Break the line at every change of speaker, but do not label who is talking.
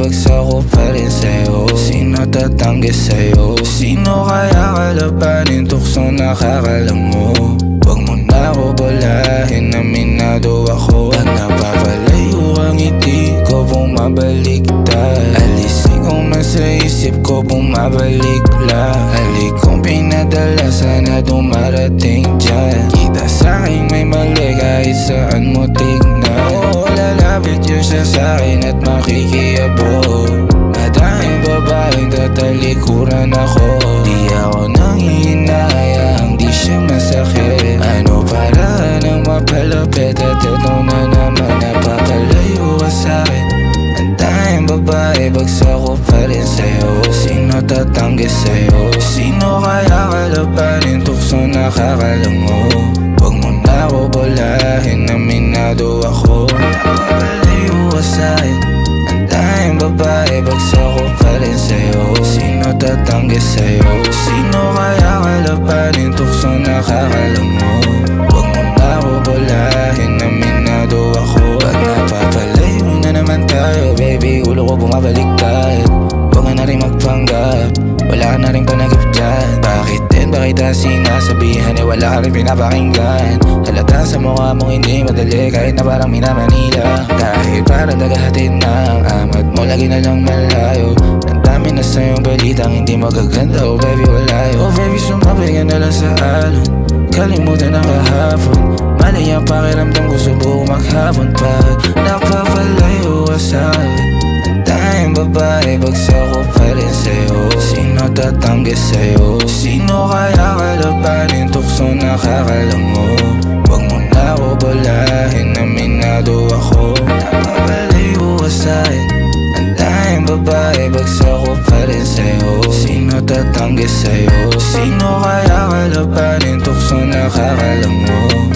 bagsak ko pa rin sa'yo. Sino tatanggi sa'yo? Sino kaya kalabanin tuksong nakakalango? Wag mo na ako bulahin, aminado ako. Pag napapalayo ang ngiti ko, bumabaliktad. Alisin ko man sa isip ko, bumabalik lang. Halik kong pinadala, sana dumarating dyan. Kita sa'king may mali kahit saan mo tignan. Oo, lalapit yun siya sa'kin at makikiyabog. Madaming babaeng tatalikuran ako. Di ako nanghihinayang, di siya masakit. Ano para nang mapalapit at ito na naman napapalayo ka sa'kin. Ang tayong babae, bagsak ko pa rin sa'yo. Sino tatanggi sa'yo? Sino kaya kalabanin tuksong nakakalango? Wag mo na ako bulahin, aminado ako. Napapalayo ka sa'kin. Ang tayong babae, bagsak ko pa rin sa'yo. Sino tatanggi sa'yo? Sino kaya kalabanin tuksong nakakalango? Wag mo na ako bulahin, aminado ako. Pag napapalayo na naman tayo, baby, ulo ko bumabaliktad. Huwag ka na rin magpanggap, wala ka na rin panagip dyan. Bakit din ba kita sinasabihan, wala ka rin pinapakinggan? Halata sa mukha mong hindi madali, kahit na parang minamanila. Kahit parang naghahatid ng amat mo, lagi na lang malayo. Ang dami na sa'yong balitang hindi magaganda, oh baby wala yun. Oh baby, sumabay ka na lang sa alon, kalimutan ang kahapon. Mali ang pakiramdam ko, subuko maghapon. Pag napapalayo ka sa'kin, ang tayong babae, bagsak ko pa rin sa'yo. Sino tatanggi sa'yo? Sino kaya kalabanin tuksong nakakalango? Wag mo na ako bulahin, aminado ako. Napapalayo ka sa'kin, ang tayong babae, bagsak ko pa rin sa'yo. Sino tatanggi sa'yo? Sino kaya kalabanin tuksong nakakalango?